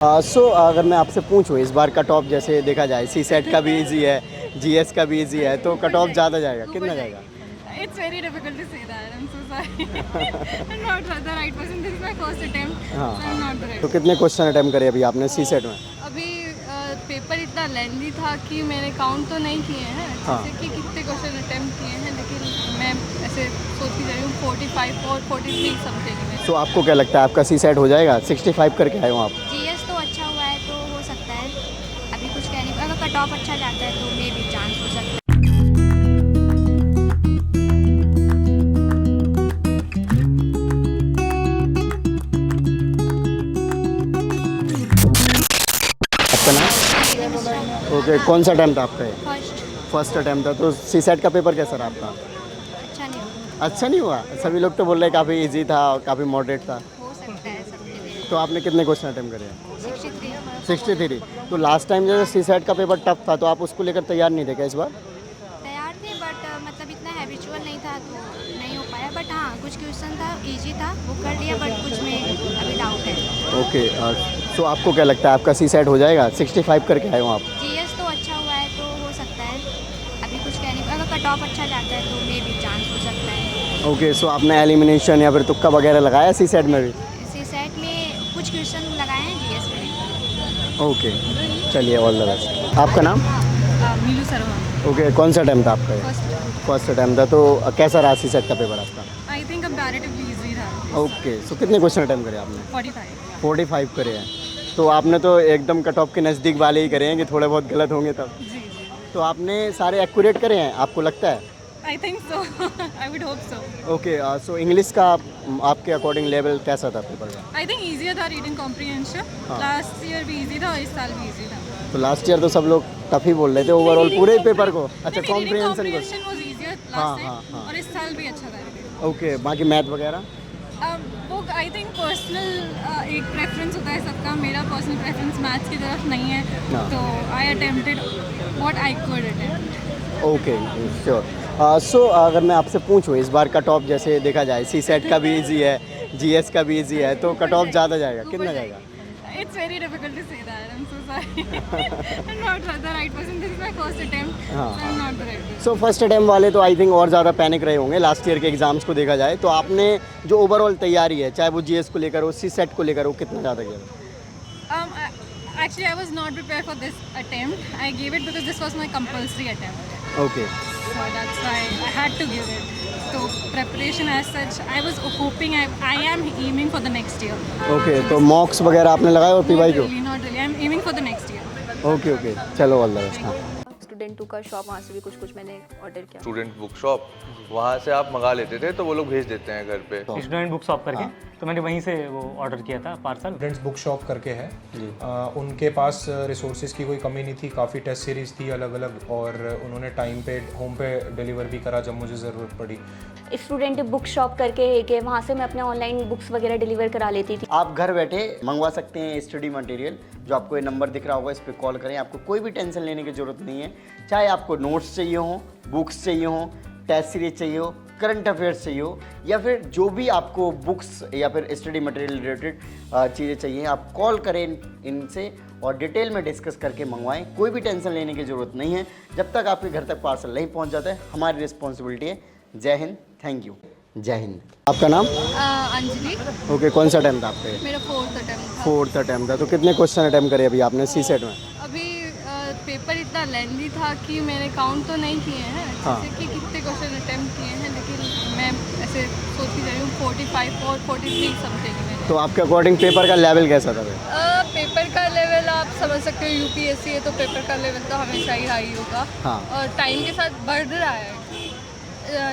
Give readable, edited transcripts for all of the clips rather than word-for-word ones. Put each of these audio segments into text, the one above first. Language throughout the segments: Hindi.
अगर मैं आपसे पूछूं इस बार कट ऑफ जैसे देखा जाए सी सेट का भी इजी है, जीएस का भी इजी है, तो कट ऑफ ज़्यादा जाएगा, कितना जाएगा? It's very difficult to say that. I'm so sorry. I'm not the right person. This is my first attempt. हाँ So I'm not the right तो कितने क्वेश्चन अटेम्प्ट करे अभी आपने सी सेट में? अभी पेपर इतना लेंदी था कि मैंने काउंट तो नहीं किए हैं हाँ। जैसे कि कितने क्वेश्चन अटेम्प्ट किए हैं, लेकिन मैं ऐसे सोचती जा रही हूँ 45 और 43 समथिंग में। तो आपको क्या लगता है आपका सी सेट हो जाएगा? 65 करके आए हो आप? जीएस तो अच्छा हुआ है तो हो सकता है, अभी कुछ कह नहीं, अगर कट ऑफ अच्छा जाता है तो मे भी चांस हो सकता है। आपका नाम? ओके, कौन सा अटैम्प्ट आपका है? फर्स्ट फर्स्ट अटैम्प्ट था। तो सी सेट का पेपर कैसा रहा आपका? अच्छा नहीं हुआ, अच्छा नहीं हुआ? सभी लोग तो बोल रहे हैं काफ़ी इजी था, काफ़ी मॉडरेट था। हो सकता है सबके लिए। तो आपने कितने क्वेश्चन अटेम्प्ट करे हैं? 63 63। तो लास्ट टाइम जैसे सी सेट का पेपर टफ था, तो आप उसको लेकर तैयार नहीं थे क्या इस बार? तैयार थे, बट मतलब इतना हैबिचुअल नहीं था तो नहीं हो पाया। बट हाँ, कुछ क्वेश्चन था इजी था वो कर लिया, बट कुछ में अभी डाउट है। ओके, सो आपको क्या लगता है आपका सी सेट हो जाएगा? 65 करके आए हो आप? जीएस तो अच्छा हुआ है तो हो सकता है, अभी कुछ कह नहीं, अगर कट ऑफ अच्छा जाता है तो मे भी चांस हो सकता है। ओके, सो आपने एलिमिनेशन या फिर तुक्का वगैरह लगाया सी सेट में भी? इसी सेट में कुछ क्वेश्चन लगाए हैं जीएस में। ओके, चलिए, ऑल द बेस्ट। आपका नाम? मीलू शर्मा। ओके, कौन सा अटैम्प्ट था आपका? फर्स्ट फर्स्ट अटैम्प्ट था। तो कैसा रहा सी सेट का पेपर आपका? आई थिंक कंपैरेटिवली इजी था। ओके, सो कितने क्वेश्चन अटैम्प्ट करे आपने? 45। 45 करे हैं। तो आपने तो एकदम कट ऑफ के नज़दीक वाले ही करे हैं कि थोड़े बहुत गलत होंगे तब। जी जी, तो आपने सारे एक्यूरेट करे हैं, आपको लगता है? I think so. I would hope so. Okay, so English का आपके अकॉर्डिंग लेवल कैसा था पेपर का? आई थिंक ईजियर था रीडिंग कॉम्प्रिहेंशन। हाँ। लास्ट ईयर भी इजी था और इस साल भी इजी था। तो लास्ट ईयर तो सब लोग टफ ही बोल रहे थे ओवरऑल पूरे ही पेपर को। अच्छा, कॉम्प्रिहेंशन को। वाज इजियर हाँ, लास्ट हाँ, टाइम हाँ। और इस साल भी अच्छा था। ओके, बाकी मैथ वगैरह? वो आई थिंक पर्सनल एक प्रेफरेंस होता है सबका। मेरा पर्सनल प्रेफरेंस मैथ्स की तरफ नहीं है, हाँ। तो I attempted what I could attempt. Okay, sure. So अगर मैं आपसे पूछूं इस बार कट ऑफ जैसे देखा जाए सी सेट का भी इजी है, जीएस का भी इजी है, तो कट ऑफ ज़्यादा जाएगा, कितना जाएगा? It's very difficult to say that. I'm so sorry. I'm not the right person. This is my first attempt. हाँ, So I'm not the right person. So first attempt वाले तो आई थिंक और ज़्यादा पैनिक रहे होंगे लास्ट ईयर के एग्जाम्स को देखा जाए। तो आपने जो ओवरऑल तैयारी है, चाहे वो जीएस को लेकर हो, सी सेट को लेकर हो, कितना ज़्यादा किया? Actually, I was not prepared for this attempt. I gave it because this was my compulsory attempt. Okay, So that's why I had to give it. So preparation as such, I was hoping I am aiming for the next year. Okay, तो मॉक्स वगैरह आपने लगाए हो पीवाई को? Not really. I'm aiming for the next year. Okay okay, चलो, ऑल द बेस्ट। हाँ, स्टूडेंट का शॉप, वहाँ से भी कुछ मैंने ऑर्डर किया। स्टूडेंट बुक शॉप, वहाँ से आप मंगा लेते थे तो वो लोग भेज देते हैं घर पे। स्टूडेंट बुक शॉप करके, तो मैंने वहीं से वो ऑर्डर किया था पार्सल। स्टूडेंट्स बुक शॉप करके है। उनके पास रिसोर्सेज की कोई कमी नहीं थी, काफ़ी टेस्ट सीरीज थी अलग अलग, और उन्होंने टाइम पे होम पे डिलीवर भी करा जब मुझे ज़रूरत पड़ी। स्टूडेंट बुक शॉप करके एक है, वहाँ से मैं अपने ऑनलाइन बुक्स वगैरह डिलीवर करा लेती थी। आप घर बैठे मंगवा सकते हैं स्टडी मटेरियल। जो आपको ये नंबर दिख रहा होगा, इस पर कॉल करें। आपको कोई भी टेंशन लेने की ज़रूरत नहीं है। चाहे आपको नोट्स चाहिए हो, बुक्स चाहिए हो, टेस्ट सीरीज चाहिए हो, करंट अफेयर्स चाहिए हो, या फिर जो भी आपको बुक्स या फिर स्टडी मटेरियल रिलेटेड चीज़ें चाहिए, आप कॉल करें इनसे और डिटेल में डिस्कस करके मंगवाएं। कोई भी टेंशन लेने की ज़रूरत नहीं है। जब तक आपके घर तक पार्सल नहीं पहुंच जाता है, हमारी रिस्पॉन्सिबिलिटी है। जय हिंद, थैंक यू, जय हिंद। आपका नाम? अंजलि। ओके, कौन सा अटैम्प्ट था आपका? मेरा फोर्थ अटेम्प्ट था। फोर्थ अटैम्प्ट था। तो कितने क्वेश्चन अटैम्प्ट करे अभी आपने सी सेट में? अभी पेपर इतना लेंदी था कि मैंने काउंट तो नहीं किए हैं हाँ। जैसे कि कितने क्वेश्चन अटेम्प्ट किए हैं, लेकिन मैं ऐसे सोचती जा रही हूँ 45 और 43 समथिंग में। तो आपके अकॉर्डिंग पेपर का लेवल कैसा था? पेपर का लेवल आप समझ सकते हो, यूपीएससी है तो पेपर का लेवल तो हमेशा ही हाई होगा। हाँ। और टाइम के साथ बढ़ रहा है।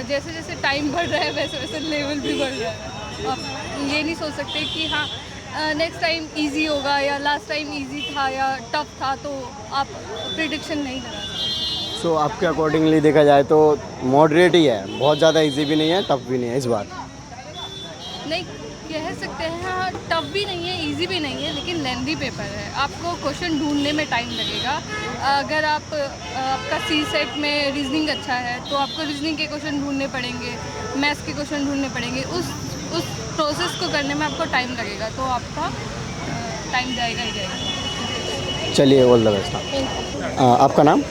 जैसे जैसे टाइम बढ़ रहा है वैसे वैसे लेवल भी बढ़ रहा है। आप ये नहीं सोच सकते कि हाँ नेक्स्ट टाइम इजी होगा या लास्ट टाइम इजी था या टफ था, तो आप प्रिडिक्शन नहीं लगा सकते। सो आपके अकॉर्डिंगली देखा जाए तो मॉडरेट ही है, बहुत ज़्यादा इजी भी नहीं है, टफ भी नहीं है इस बार। नहीं कह सकते हैं, हाँ टफ भी नहीं है, इजी भी नहीं है, लेकिन लेंदी पेपर है। आपको क्वेश्चन ढूंढने में टाइम लगेगा। अगर आपका सी सेट में रीजनिंग अच्छा है तो आपको रीजनिंग के क्वेश्चन ढूंढने पड़ेंगे, मैथ्स के क्वेश्चन ढूंढने पड़ेंगे। उस प्रोसेस को करने में आपको टाइम लगेगा, तो आपका टाइम जाएगा ही जाएगा। चलिए ऑल द बेस्ट। आपका नाम?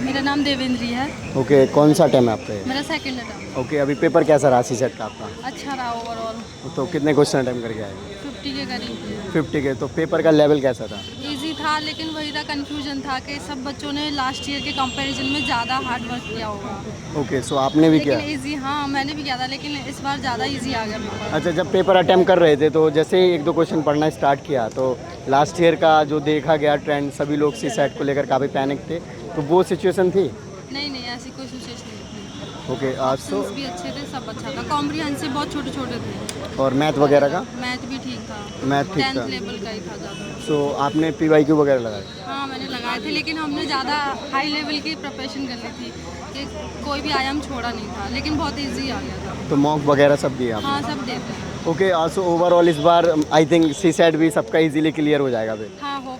मेरा नाम देवेंद्री है। ओके, कौन सा टाइम है आपका ये? मेरा सेकंड अटेम्प्ट। ओके, अभी पेपर कैसा रहा सीसेट का आपका? अच्छा रहा ओवरऑल। तो कितने क्वेश्चन अटेम्प्ट करके आए? 50 के करीब। 50 के। तो पेपर का लेवल कैसा था? इजी था, लेकिन वही था कंफ्यूजन था कि सब बच्चों ने लास्ट ईयर के कंपैरिजन में ज़्यादा हार्ड वर्क किया होगा। ओके, सो आपने भी किया? लेकिन इजी, हाँ मैंने भी किया था, लेकिन इस बार ज़्यादा इजी आ गया पेपर। अच्छा, जब पेपर अटेम्प्ट कर रहे थे तो जैसे ही 1-2 क्वेश्चन पढ़ना स्टार्ट किया तो लास्ट ईयर का जो देखा गया ट्रेंड, सभी लोग सीसेट को लेकर काफ़ी पैनिक थे, तो वो सिचुएशन थी? नहीं ऐसी कोई सिचुएशन नहीं थी। ओके, सो ऑप्शंस भी अच्छे थे, सब अच्छा था। कॉम्प्रिहेंसिव बहुत छोटे छोटे थे। और मैथ वगैरह का? मैथ भी ठीक था। मैथ ठीक था। 10th लेवल का ही था ज़्यादा। सो आपने PYQ वगैरह लगाए? हाँ मैंने लगाए थे, लेकिन हमने ज़्यादा हाई लेवल की प्रिपरेशन कर ली थी कि कोई भी आयाम छोड़ा नहीं था, लेकिन बहुत इजी आ गया था। तो मॉक वगैरह सब दिए आपने? हाँ सब देते हैं। ओके, सो ओवरऑल इस बार आई थिंक सीसेट भी सबका इजीली क्लियर हो जाएगा फिर? हाँ होप।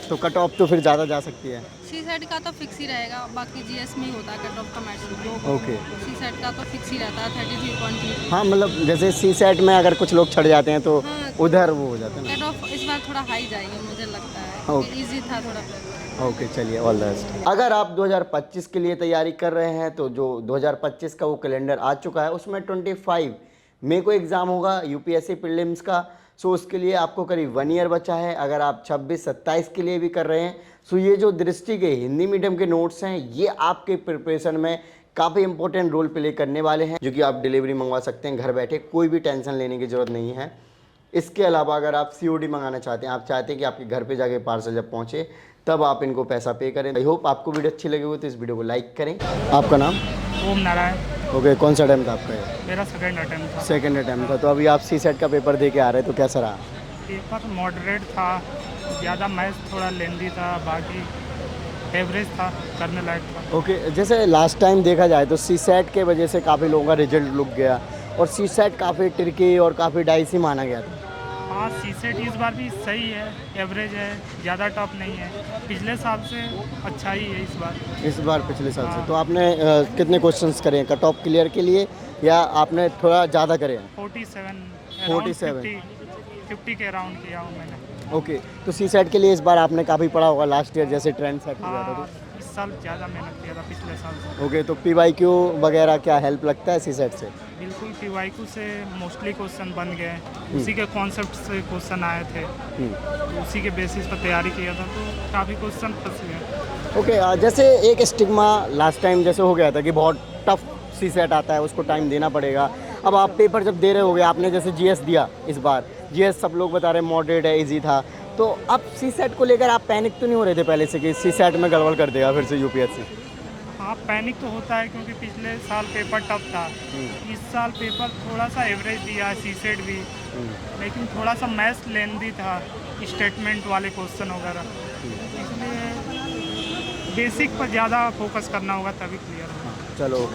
तो कट ऑफ तो फिर ज़्यादा जा सकती है? सी सेट का तो फिक्स ही रहेगा, बाकी GS में ही होता है कट ऑफ का मैटर। ओके, सी सेट का तो फिक्स ही रहता है 33.3। हाँ मतलब जैसे सीसेट में अगर कुछ लोग छड़ जाते हैं तो हाँ। उधर वो हो जाता है ना। कट ऑफ इस बार थोड़ा हाई जाएगी मुझे लगता है, ओके। इजी था थोड़ा। ओके, चलिए ऑल द बेस्ट। अगर आप 2025 के लिए तैयारी कर रहे हैं तो जो 2025 का वो कैलेंडर आ चुका है, उसमें 25 मई को एग्ज़ाम होगा UPSC प्रीलिम्स का। सो उसके लिए आपको करीब 1 ईयर बचा है। अगर आप 26-27 के लिए भी कर रहे हैं, सो ये जो दृष्टि के हिंदी मीडियम के नोट्स हैं, ये आपके प्रिपरेशन में काफ़ी इंपॉर्टेंट रोल प्ले करने वाले हैं, जो कि आप डिलीवरी मंगवा सकते हैं घर बैठे, कोई भी टेंशन लेने की ज़रूरत नहीं है। इसके अलावा अगर आप COD मंगाना चाहते हैं, आप चाहते हैं कि आपके घर पे जाके पार्सल जब पहुँचे तब आप इनको पैसा पे करें। आई होप आपको वीडियो अच्छी लगी हो तो इस वीडियो को लाइक करें। आपका नाम? ओम नारायण। ओके, कौन सा टाइम था आपका ये? मेरा सेकंड अटेम्प्ट था। सेकेंड अटैम्प्ट था। तो अभी आप सीसेट का पेपर दे के आ रहे हैं, तो कैसा रहा? पेपर मॉडरेट था, ज़्यादा मैथ्स थोड़ा लेंदी था, बाकी एवरेज था, करने लायक था। ओके, जैसे लास्ट टाइम देखा जाए तो सीसेट के वजह से काफ़ी लोगों का रिजल्ट रुक गया और सीसेट काफ़ी ट्रिकी और काफ़ी डाइसी माना गया था। हाँ सीसेट इस बार भी सही है, एवरेज है, ज़्यादा टफ नहीं है, पिछले साल से अच्छा ही है इस बार पिछले साल से। हाँ। तो आपने कितने क्वेश्चंस करे हैं कट ऑफ क्लियर के लिए, या आपने थोड़ा ज़्यादा करे हैं? 47 50 के अराउंड किया हूँ मैंने। ओके, तो सीसेट के लिए इस बार आपने काफ़ी पढ़ा होगा, लास्ट ईयर जैसे ट्रेंड सेट हो गया था हाँ इस साल ज़्यादा मेहनत किया था पिछले साल से। तो। ओके, तो PYQ वगैरह क्या हेल्प लगता है सीसेट से? बिल्कुल, PYQ से मोस्टली क्वेश्चन बन गए, उसी के कॉन्सेप्ट से क्वेश्चन आए थे, तो उसी के बेसिस पर तैयारी किया था, तो काफ़ी क्वेश्चन फंस गए। ओके, जैसे एक स्टिग्मा लास्ट टाइम जैसे हो गया था कि बहुत टफ सीसेट आता है, उसको टाइम देना पड़ेगा। अब आप पेपर जब दे रहे होगे, आपने जैसे GS दिया इस बार, GS सब लोग बता रहे हैं मॉडरेट है, ईजी था, तो अब सीसेट को लेकर आप पैनिक तो नहीं हो रहे थे पहले से कि सीसेट में गड़बड़ कर देगा फिर से UPSC? हाँ पैनिक तो होता है, क्योंकि पिछले साल पेपर टफ था, इस साल पेपर थोड़ा सा एवरेज दिया, सीसेट भी, लेकिन थोड़ा सा मैथ्स लेंदी था, स्टेटमेंट वाले क्वेश्चन वगैरह, इसलिए बेसिक पर ज़्यादा फोकस करना होगा तभी क्लियर होगा। चलो,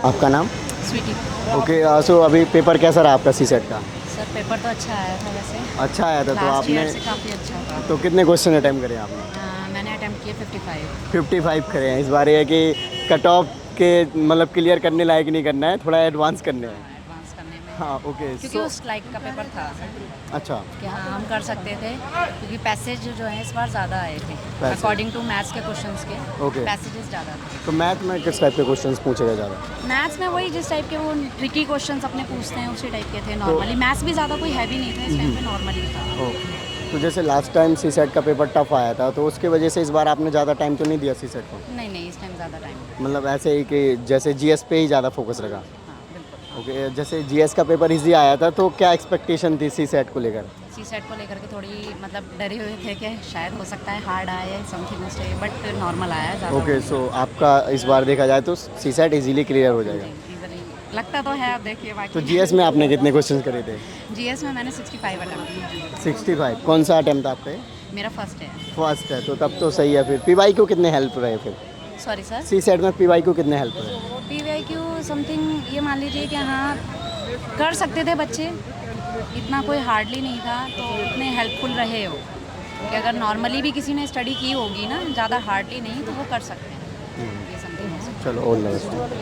आपका नाम? स्वीटी। ओके, सो अभी पेपर कैसा रहा आपका सीसेट का? सर पेपर तो अच्छा आया था वैसे, अच्छा आया था। तो लास्ट ईयर आपने से काफ़ी अच्छा था। तो कितने क्वेश्चन अटेम्प्ट करे आपने? मैंने अटेम्प्ट किए 55। 55 करे हैं। इस बार ये है कि कट ऑफ के मतलब क्लियर करने लायक नहीं करना है, थोड़ा एडवांस करने हैं। एडवांस करने में, हाँ ओके, क्योंकि उस लाइक का पेपर था अच्छा, कि हाँ हम कर सकते थे, क्योंकि पैसेज जो है इस बार ज़्यादा आए थे Passage। अकॉर्डिंग टू मैथ्स के क्वेश्चंस के Okay। पैसेजेस ज़्यादा थे। तो मैथ में किस टाइप के क्वेश्चंस पूछेगा ज़्यादा? मैथ्स में वही जिस टाइप के वो ट्रिकी क्वेश्चंस अपने पूछते हैं उसी टाइप के थे नॉर्मली। मैथ्स भी ज़्यादा कोई हैवी नहीं था इस टाइम पे, नॉर्मली था। तो जैसे लास्ट टाइम सीसेट का पेपर टफ आया था, तो उसकी वजह से इस बार आपने ज़्यादा टाइम तो नहीं दिया सीसेट को? नहीं इस टाइम ज़्यादा टाइम, मतलब ऐसे ही कि जैसे GS पे ही ज़्यादा फोकस रखा? हाँ बिल्कुल। ओके, जैसे GS का पेपर इजी आया था, तो क्या एक्सपेक्टेशन थी सीसेट को लेकर? सी सेट को लेकर के थोड़ी मतलब डरे हुए थे कि शायद हो सकता है हार्ड आए समथिंग उस टाइप, बट नॉर्मल आया ज़्यादा। ओके, सो आपका इस बार देखा जाए तो सीसेट इजीली क्लियर हो जाएगा? easily लगता तो है, अब देखिए बाकी। तो GS में आपने कितने क्वेश्चन करे थे? GS में मैंने 65 अटेम्प्ट किए। 65। कौन सा अटेम्प्ट था आपका? मेरा फर्स्ट है। फर्स्ट है, तो तब तो सही है। फिर PYQ कितने हेल्प रहे? फिर सॉरी सर, सीसेट में PYQ कितने हेल्प रहे? PYQ समथिंग ये मान लीजिए कि हाँ कर सकते थे बच्चे, इतना कोई हार्डली नहीं था, तो इतने हेल्पफुल रहे हो कि अगर नॉर्मली भी किसी ने स्टडी की होगी ना, ज़्यादा हार्डली नहीं, तो वो कर सकते हैं। ये समथिंग हो सकता है। चलो, ऑल द बेस्ट।